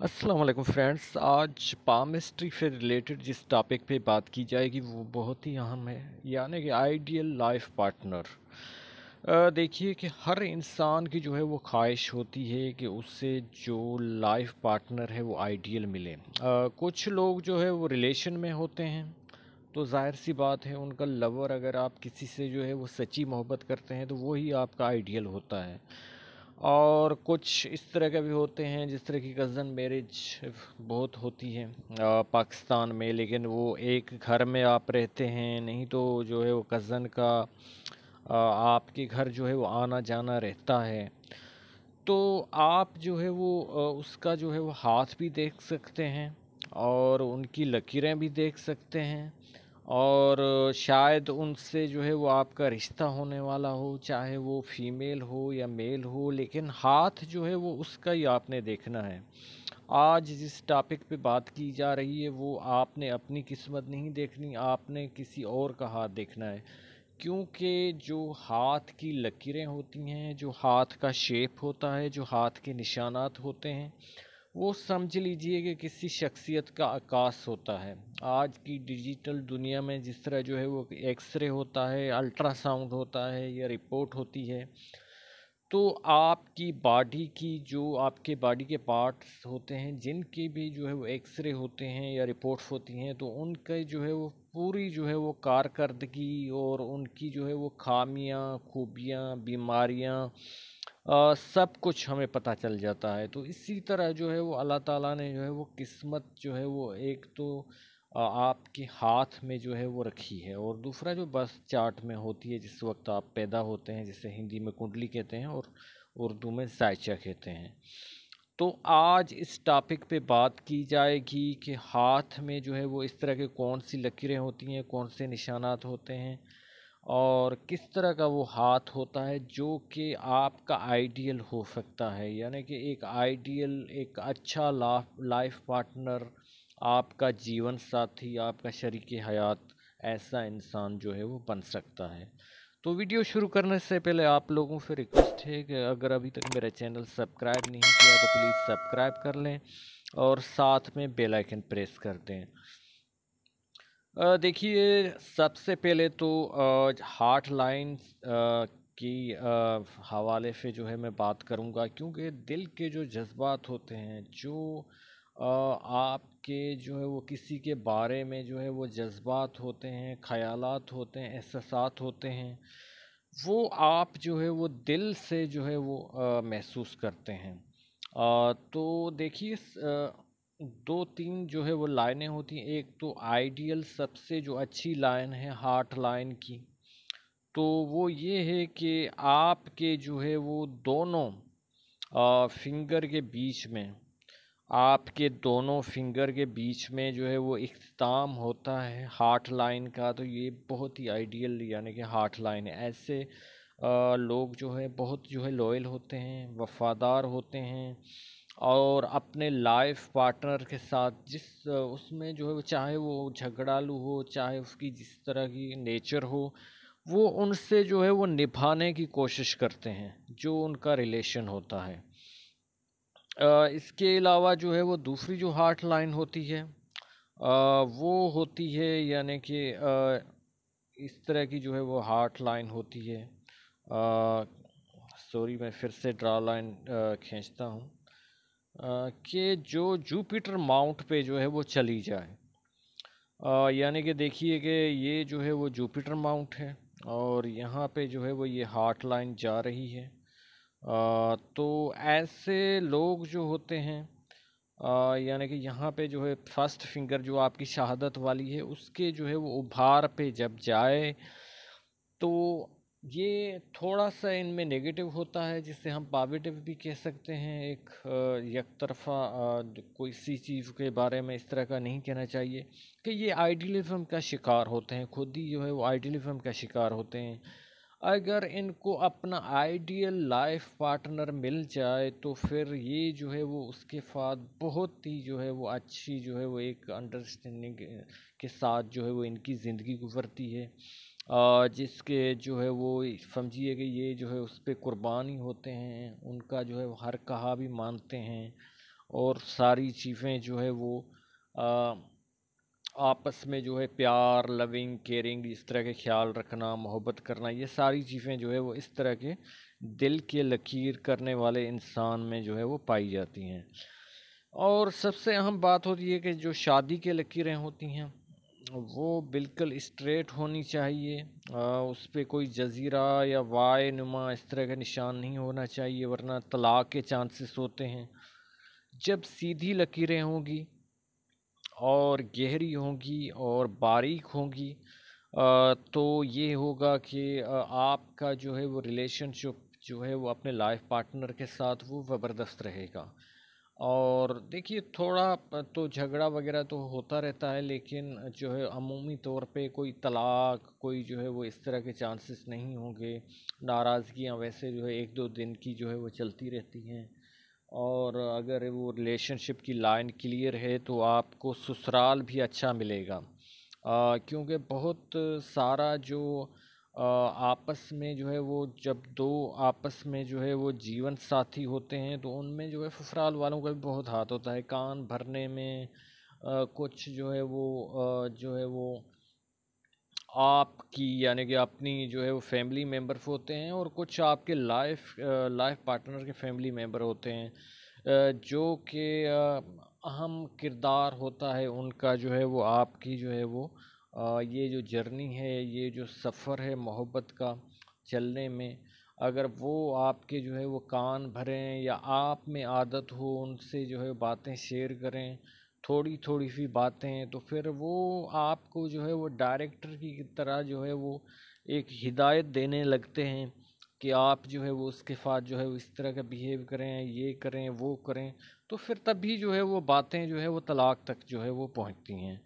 अस्सलाम वालेकुम फ्रेंड्स। आज पामिस्ट्री से रिलेटेड जिस टॉपिक पे बात की जाएगी वो बहुत ही अहम है, यानी कि आइडियल लाइफ पार्टनर। देखिए कि हर इंसान की जो है वो ख्वाहिश होती है कि उससे जो लाइफ पार्टनर है वो आइडियल मिले। कुछ लोग जो है वो रिलेशन में होते हैं, तो जाहिर सी बात है उनका लवर, अगर आप किसी से जो है वो सच्ची मोहब्बत करते हैं तो वही आपका आइडियल होता है। और कुछ इस तरह के भी होते हैं, जिस तरह की कज़न मैरिज बहुत होती है पाकिस्तान में, लेकिन वो एक घर में आप रहते हैं, नहीं तो जो है वो कज़न का आपके घर जो है वो आना जाना रहता है। तो आप जो है वो उसका जो है वो हाथ भी देख सकते हैं और उनकी लकीरें भी देख सकते हैं, और शायद उनसे जो है वो आपका रिश्ता होने वाला हो, चाहे वो फीमेल हो या मेल हो, लेकिन हाथ जो है वो उसका ही आपने देखना है। आज जिस टॉपिक पे बात की जा रही है वो आपने अपनी किस्मत नहीं देखनी, आपने किसी और का हाथ देखना है। क्योंकि जो हाथ की लकीरें होती हैं, जो हाथ का शेप होता है, जो हाथ के निशानात होते हैं, वो समझ लीजिए कि किसी शख्सियत का आकाश होता है। आज की डिजिटल दुनिया में जिस तरह जो है वो एक्सरे होता है, अल्ट्रासाउंड होता है या रिपोर्ट होती है, तो आपकी बॉडी की जो आपके बॉडी के पार्ट्स होते हैं, जिनके भी जो है वो एक्सरे होते हैं या रिपोर्ट्स होती हैं, तो उनके जो है वो पूरी जो है वो कारकर्दगी और उनकी जो है वो खामियां, खूबियां, बीमारियां, सब कुछ हमें पता चल जाता है। तो इसी तरह जो है वो अल्लाह ताला ने जो है वो किस्मत जो है वो एक तो आपके हाथ में जो है वो रखी है, और दूसरा जो बस चार्ट में होती है जिस वक्त आप पैदा होते हैं, जिसे हिंदी में कुंडली कहते हैं और उर्दू में साइचा कहते हैं। तो आज इस टॉपिक पे बात की जाएगी कि हाथ में जो है वो इस तरह के कौन सी लकीरें होती हैं, कौन से निशानात होते हैं, और किस तरह का वो हाथ होता है जो कि आपका आइडियल हो सकता है, यानी कि एक आइडियल, एक अच्छा लाइफ पार्टनर, आपका जीवन साथी, आपका शरीक हयात, ऐसा इंसान जो है वो बन सकता है। तो वीडियो शुरू करने से पहले आप लोगों से रिक्वेस्ट है कि अगर अभी तक मेरा चैनल सब्सक्राइब नहीं किया तो प्लीज़ सब्सक्राइब कर लें और साथ में बेल आइकन प्रेस कर दें। देखिए, सबसे पहले तो हार्ट लाइन्स की हवाले से जो है मैं बात करूंगा, क्योंकि दिल के जो जज्बात होते हैं, जो आपके जो है वो किसी के बारे में जो है वो जज्बात होते हैं, ख़यालात होते हैं, एहसासात होते हैं, वो आप जो है वो दिल से जो है वो महसूस करते हैं। तो देखिए, दो तीन जो है वो लाइनें होती हैं। एक तो आइडियल सबसे जो अच्छी लाइन है हार्ट लाइन की, तो वो ये है कि आपके जो है वो दोनों फिंगर के बीच में, आपके दोनों फिंगर के बीच में जो है वो इख्तिताम होता है हार्ट लाइन का, तो ये बहुत ही आइडियल यानी कि हार्ट लाइन है। ऐसे लोग जो है बहुत जो है लॉयल होते हैं, वफ़ादार होते हैं, और अपने लाइफ पार्टनर के साथ जिस उसमें जो है वो, चाहे वो झगड़ालू हो, चाहे उसकी जिस तरह की नेचर हो, वो उनसे जो है वो निभाने की कोशिश करते हैं जो उनका रिलेशन होता है। इसके अलावा जो है वो दूसरी जो हार्ट लाइन होती है, वो होती है यानी कि इस तरह की जो है वो हार्ट लाइन होती है। सॉरी, मैं फिर से ड्रा लाइन खींचता हूँ, कि जो जुपिटर माउंट पे जो है वो चली जाए। यानी कि देखिए कि ये जो है वो जुपिटर माउंट है, और यहाँ पे जो है वो ये हार्ट लाइन जा रही है। तो ऐसे लोग जो होते हैं, यानी कि यहाँ पे जो है फर्स्ट फिंगर जो आपकी शहादत वाली है, उसके जो है वो उभार पे जब जाए, तो ये थोड़ा सा इनमें नेगेटिव होता है, जिससे हम पॉजिटिव भी कह सकते हैं। एक एक तरफा कोई सी चीज़ के बारे में इस तरह का नहीं कहना चाहिए कि ये आइडियलिज्म का शिकार होते हैं, खुद ही जो है वो आइडियलिज्म का शिकार होते हैं। अगर इनको अपना आइडियल लाइफ पार्टनर मिल जाए तो फिर ये जो है वो उसके साथ बहुत ही जो है वो अच्छी जो है वो एक अंडरस्टैंडिंग के साथ जो है वो इनकी ज़िंदगी गुजरती है, जिसके जो है वो समझिए कि ये जो है उस पे कुर्बानी होते हैं, उनका जो है वो हर कहा भी मानते हैं, और सारी चीज़ें जो है वो आ, आपस में जो है प्यार, लविंग, केयरिंग, इस तरह के ख्याल रखना, मोहब्बत करना, ये सारी चीज़ें जो है वो इस तरह के दिल के लकीर करने वाले इंसान में जो है वो पाई जाती हैं। और सबसे अहम बात होती है कि जो शादी के लकीरें होती हैं वो बिल्कुल स्ट्रेट होनी चाहिए। उस पे कोई जजीरा या वाई नुमा इस तरह का निशान नहीं होना चाहिए, वरना तलाक के चांसेस होते हैं। जब सीधी लकीरें होंगी और गहरी होंगी और बारीक होंगी तो ये होगा कि आपका जो है वो रिलेशनशिप जो है वो अपने लाइफ पार्टनर के साथ वो ज़बरदस्त रहेगा। और देखिए थोड़ा तो झगड़ा वगैरह तो होता रहता है, लेकिन जो है अमूमी तौर पे कोई तलाक, कोई जो है वो इस तरह के चांसेस नहीं होंगे। नाराज़गियाँ वैसे जो है एक दो दिन की जो है वो चलती रहती हैं। और अगर वो रिलेशनशिप की लाइन क्लियर है तो आपको ससुराल भी अच्छा मिलेगा। क्योंकि बहुत सारा जो आपस में जो है वो जब दो आपस में जो है वो जीवन साथी होते हैं तो उनमें जो है ससुराल वालों का भी बहुत हाथ होता है कान भरने में। कुछ जो है वो जो है वो आपकी यानी कि अपनी जो है वो फैमिली मेम्बर्स होते हैं, और कुछ आपके लाइफ पार्टनर के फैमिली मेम्बर होते हैं जो कि अहम किरदार होता है उनका जो है वो आपकी जो है वो ये जो जर्नी है, ये जो सफ़र है मोहब्बत का चलने में, अगर वो आपके जो है वो कान भरें या आप में आदत हो उनसे जो है बातें शेयर करें, थोड़ी थोड़ी सी बातें, तो फिर वो आपको जो है वो डायरेक्टर की तरह जो है वो एक हिदायत देने लगते हैं कि आप जो है वो उसके साथ जो है वो इस तरह का बिहेव करें, ये करें, वो करें। तो फिर तभी जो है वो बातें जो है वो तलाक तक जो है वो पहुंचती हैं।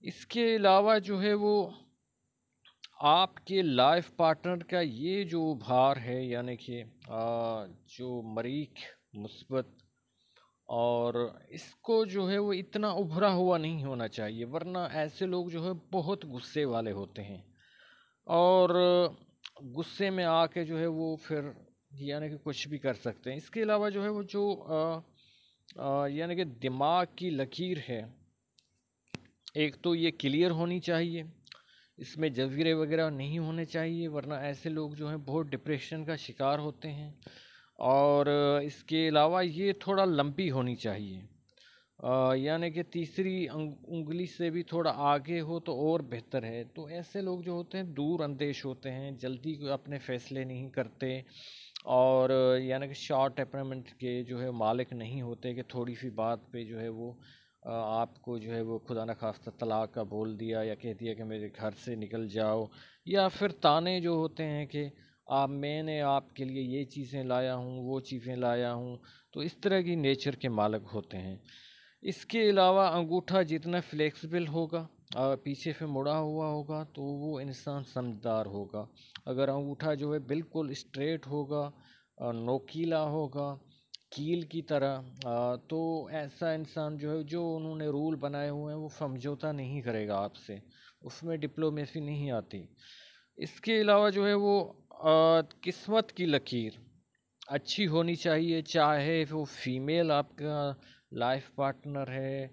इसके अलावा जो है वो आपके लाइफ पार्टनर का ये जो भार है, यानी कि जो मरीख, मुस्बत, और इसको जो है वो इतना उभरा हुआ नहीं होना चाहिए, वरना ऐसे लोग जो है बहुत गुस्से वाले होते हैं। और गुस्से में आके जो है वो फिर यानी कि कुछ भी कर सकते हैं। इसके अलावा जो है वो जो यानी कि दिमाग की लकीर है, एक तो ये क्लियर होनी चाहिए, इसमें जजीरे वगैरह नहीं होने चाहिए, वरना ऐसे लोग जो हैं बहुत डिप्रेशन का शिकार होते हैं। और इसके अलावा ये थोड़ा लंबी होनी चाहिए, यानी कि तीसरी उंगली से भी थोड़ा आगे हो तो और बेहतर है। तो ऐसे लोग जो होते हैं दूर अंदेश होते हैं, जल्दी अपने फैसले नहीं करते, और यानी कि शॉर्ट टेम्परामेंट के जो है मालिक नहीं होते कि थोड़ी सी बात पे जो है वो आपको जो है वो खुदा न खास्ता तलाक का बोल दिया या कह दिया कि मेरे घर से निकल जाओ, या फिर ताने जो होते हैं कि आप मैंने आपके लिए ये चीज़ें लाया हूँ, वो चीज़ें लाया हूँ। तो इस तरह की नेचर के मालिक होते हैं। इसके अलावा अंगूठा जितना फ्लेक्सिबल होगा, पीछे से मुड़ा हुआ होगा, तो वो इंसान समझदार होगा। अगर अंगूठा जो है बिल्कुल स्ट्रेट होगा, नोकीला होगा, कील की तरह, तो ऐसा इंसान जो है, जो उन्होंने रूल बनाए हुए हैं वो समझौता नहीं करेगा आपसे, उसमें डिप्लोमेसी नहीं आती। इसके अलावा जो है वो किस्मत की लकीर अच्छी होनी चाहिए, चाहे वो फीमेल आपका लाइफ पार्टनर है,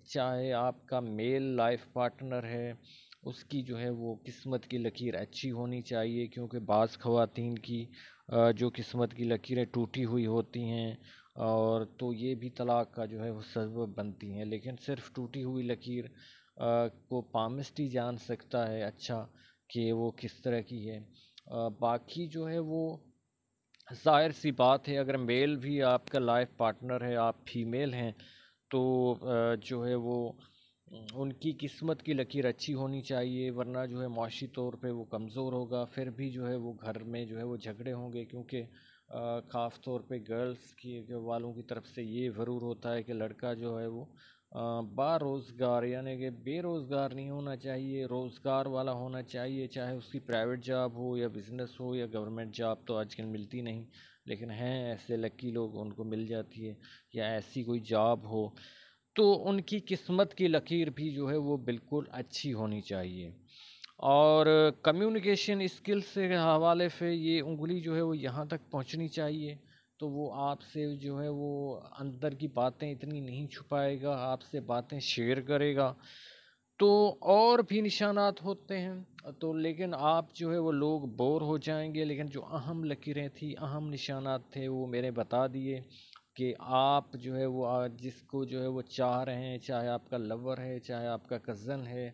चाहे आपका मेल लाइफ पार्टनर है, उसकी जो है वो किस्मत की लकीर अच्छी होनी चाहिए। क्योंकि बाज़ ख़वातीन की जो किस्मत की लकीरें टूटी हुई होती हैं, और तो ये भी तलाक का जो है वो सबब बनती हैं। लेकिन सिर्फ टूटी हुई लकीर को पामिस्ट ही जान सकता है अच्छा कि वो किस तरह की है। बाकी जो है वो ज़ाहिर सी बात है, अगर मेल भी आपका लाइफ पार्टनर है, आप फीमेल हैं, तो जो है वो उनकी किस्मत की लकीर अच्छी होनी चाहिए, वरना जो है माशी तौर पे वो कमज़ोर होगा। फिर भी जो है वो घर में जो है वो झगड़े होंगे, क्योंकि ख़ास तौर पे गर्ल्स की वालों की तरफ से ये ज़रूर होता है कि लड़का जो है वो बारोज़गार यानी कि बेरोज़गार नहीं होना चाहिए, रोज़गार वाला होना चाहिए। चाहे उसकी प्राइवेट जॉब हो या बिज़नेस हो या गवर्नमेंट जॉब, तो आजकल मिलती नहीं, लेकिन हैं ऐसे लकी लोग, उनको मिल जाती है। या ऐसी कोई जॉब हो तो उनकी किस्मत की लकीर भी जो है वो बिल्कुल अच्छी होनी चाहिए। और कम्युनिकेशन स्किल्स के हवाले से ये उंगली जो है वो यहाँ तक पहुँचनी चाहिए तो वो आपसे जो है वो अंदर की बातें इतनी नहीं छुपाएगा, आपसे बातें शेयर करेगा। तो और भी निशानात होते हैं, तो लेकिन आप जो है वो लोग बोर हो जाएंगे, लेकिन जो अहम लकीरें थी, अहम निशानात थे, वो मैंने बता दिए कि आप जो है वो जिसको जो है वो चाह रहे हैं, चाहे आपका लवर है, चाहे आपका कज़न है,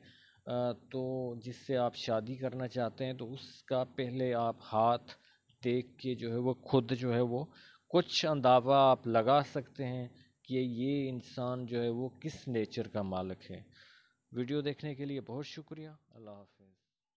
तो जिससे आप शादी करना चाहते हैं, तो उसका पहले आप हाथ देख के जो है वो खुद जो है वो कुछ अंदाज़ा आप लगा सकते हैं कि ये इंसान जो है वो किस नेचर का मालिक है। वीडियो देखने के लिए बहुत शुक्रिया। अल्लाह हाफ़िज़।